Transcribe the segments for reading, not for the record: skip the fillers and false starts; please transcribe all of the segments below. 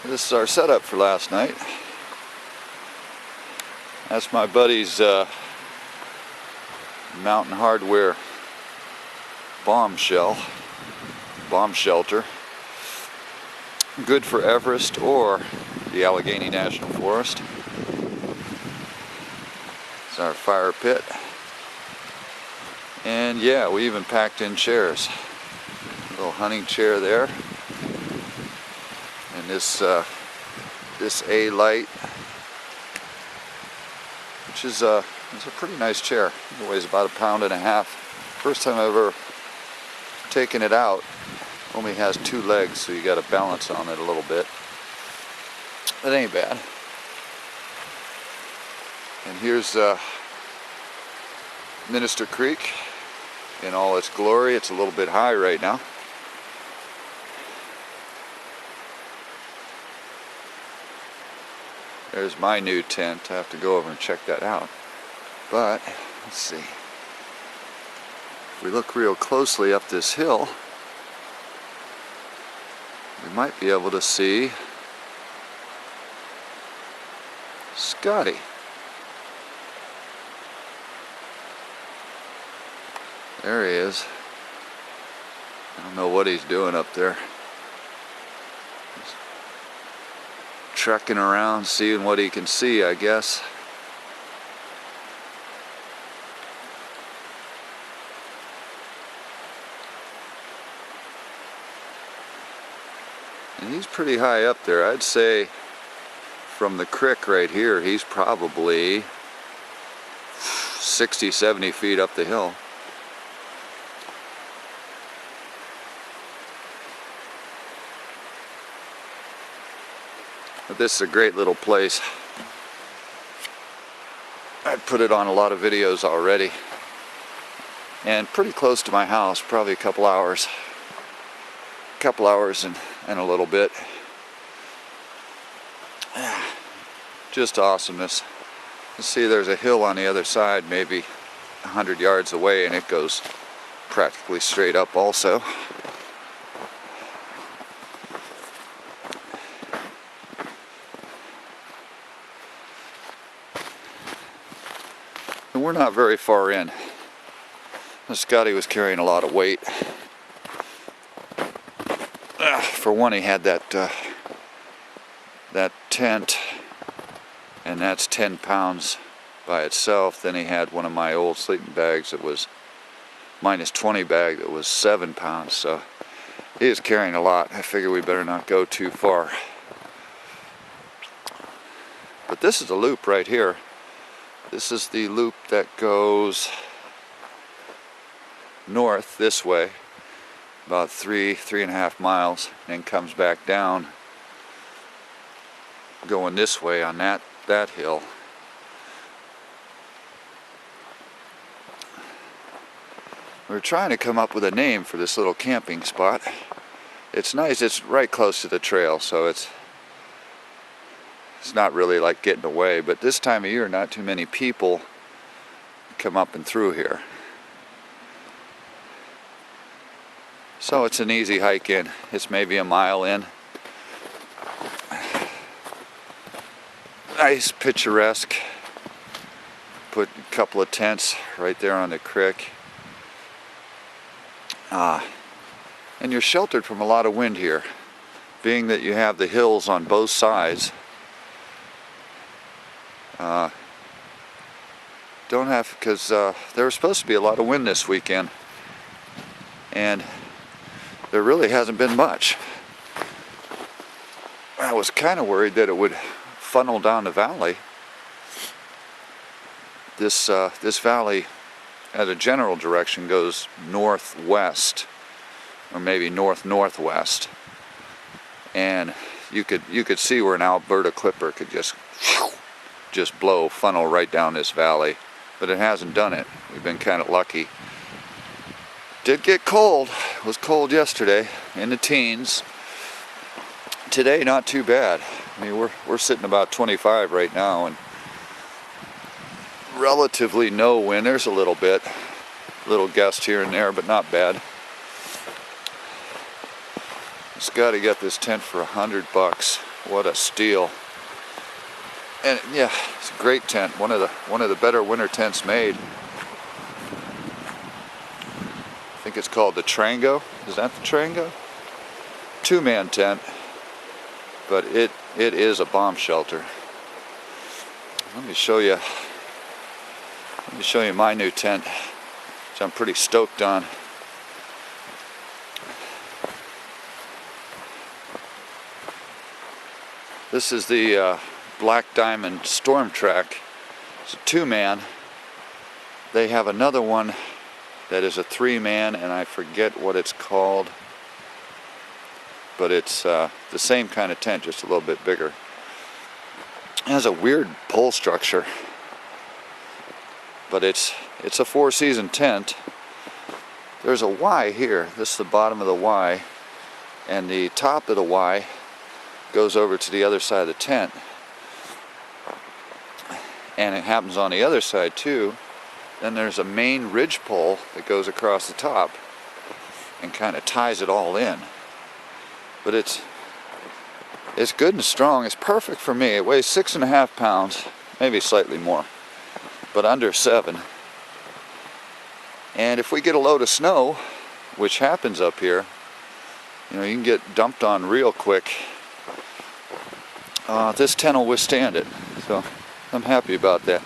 This is our setup for last night. That's my buddy's Mountain Hardware bomb shelter. Good for Everest or the Allegheny National Forest. It's our fire pit. And yeah, we even packed in chairs. A little hunting chair there. And this A light, which is it's a pretty nice chair. It weighs about 1.5 pounds. First time I've ever taken it out. Only has 2 legs, so you got to balance on it a little bit. It ain't bad. And here's Minister Creek in all its glory. It's a little bit high right now. There's my new tent. I have to go over and check that out. But, let's see. If we look real closely up this hill, we might be able to see Scotty. There he is. I don't know what he's doing up there. He's trekking around, seeing what he can see, I guess. And he's pretty high up there. I'd say from the creek right here, he's probably 60, 70 feet up the hill. But this is a great little place. I've put it on a lot of videos already. And pretty close to my house, probably a couple hours. And a little bit. Just awesomeness. You see there's a hill on the other side, maybe 100 yards away, and it goes practically straight up also. And we're not very far in. Scotty was carrying a lot of weight. For one, he had that tent, and that's 10 pounds by itself. Then he had one of my old sleeping bags that was minus 20 bag that was 7 pounds. So he is carrying a lot. I figure we better not go too far. But this is a loop right here. This is the loop that goes north this way. About 3.5 miles, and comes back down going this way on that hill. We're trying to come up with a name for this little camping spot. It's nice, it's right close to the trail, so it's not really like getting away, but this time of year not too many people come up and through here. So it's an easy hike in. It's maybe a mile in. Nice, picturesque. Put a couple of tents right there on the creek. And you're sheltered from a lot of wind here, being that you have the hills on both sides. Don't have, because there was supposed to be a lot of wind this weekend, and there really hasn't been much. I was kind of worried that it would funnel down the valley. This valley, at a general direction, goes northwest, or maybe north-northwest, and you could see where an Alberta clipper could just funnel right down this valley, but it hasn't done it. We've been kind of lucky. Did get cold. It was cold yesterday, in the teens. Today, not too bad. I mean, we're sitting about 25 right now, and relatively no wind. There's a little gust here and there, but not bad. Scotty got this tent for $100. What a steal. And yeah, it's a great tent. One of the better winter tents made. I think it's called the Trango. Is that the Trango? 2-man tent, but it is a bomb shelter. Let me show you my new tent, which I'm pretty stoked on. This is the Black Diamond Stormtrack. It's a 2-man. They have another one that is a 3-man, and I forget what it's called, but it's the same kind of tent, just a little bit bigger. It has a weird pole structure, but it's a 4-season tent. There's a Y here. This is the bottom of the Y, and the top of the Y goes over to the other side of the tent. And it happens on the other side too. Then there's a main ridge pole that goes across the top and kind of ties it all in. But it's good and strong. It's perfect for me. It weighs 6.5 pounds, maybe slightly more, but under 7. And if we get a load of snow, which happens up here, you know, you can get dumped on real quick. This tent will withstand it, so I'm happy about that.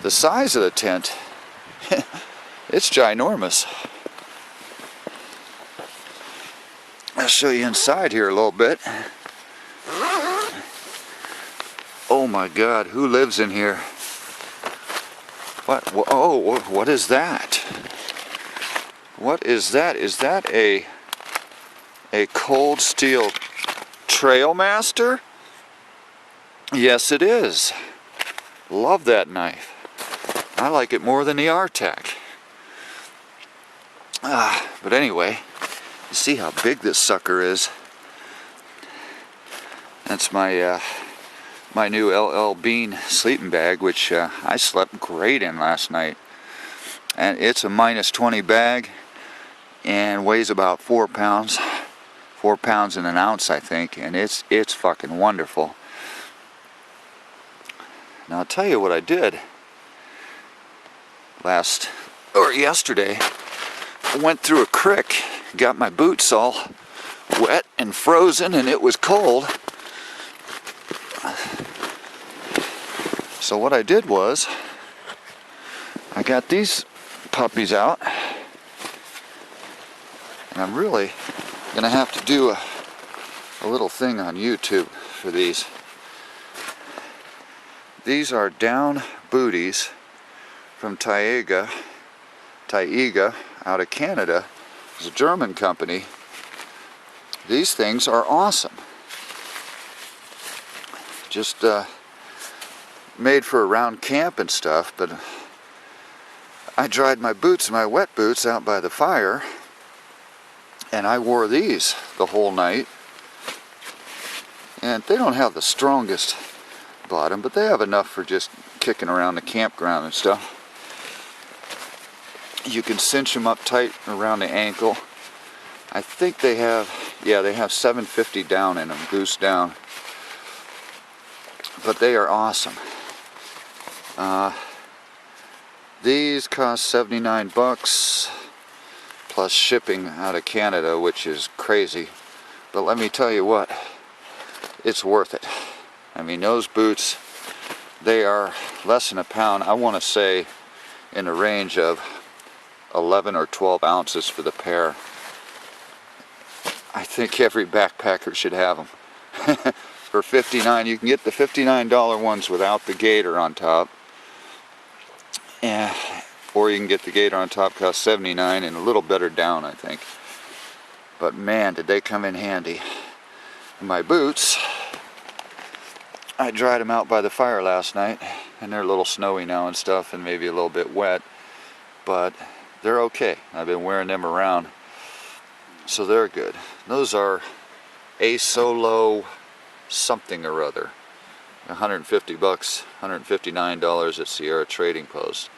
The size of the tent, it's ginormous. I'll show you inside here a little bit. Oh my God, who lives in here? What? Oh, what is that? What is that? Is that a cold steel Trailmaster? Yes, it is. Love that knife. I like it more than the R-Tac. But anyway, you see how big this sucker is. That's my my new LL Bean sleeping bag, which I slept great in last night. And it's a -20 bag and weighs about 4 pounds. 4 pounds and an ounce, I think, and it's fucking wonderful. Now I'll tell you what I did yesterday. I went through a creek, got my boots all wet and frozen, and it was cold. So what I did was, I got these puppies out, and I'm really gonna have to do a little thing on YouTube for these. These are Down Booties from Taiga out of Canada. It's a German company. These things are awesome. Just made for around camp and stuff, but I dried my boots, my wet boots, out by the fire, and I wore these the whole night. And they don't have the strongest bottom, but they have enough for just kicking around the campground and stuff. You can cinch them up tight around the ankle. I think they have 750 down in them, goose down. But they are awesome. These cost 79 bucks plus shipping out of Canada, which is crazy. But let me tell you what, it's worth it. I mean, those boots, they are less than a pound. I want to say in the range of 11 or 12 ounces for the pair. I think every backpacker should have them. For $59, you can get the $59 ones without the gaiter on top. Or you can get the gaiter on top, cost $79, and a little better down, I think. But man, did they come in handy. My boots, I dried them out by the fire last night, and they're a little snowy now and stuff, and maybe a little bit wet, but they're okay. I've been wearing them around, so they're good. Those are a Solo something or other. 150 bucks, $159 at Sierra Trading Post.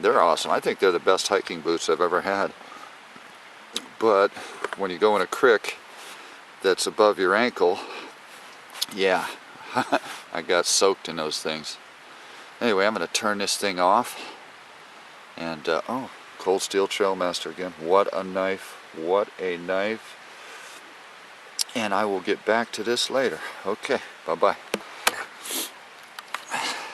They're awesome. I think they're the best hiking boots I've ever had. But when you go in a creek that's above your ankle, Yeah, I got soaked in those things. Anyway, I'm going to turn this thing off. And, oh, Cold Steel Trailmaster again. What a knife. What a knife. And I will get back to this later. Okay, bye-bye.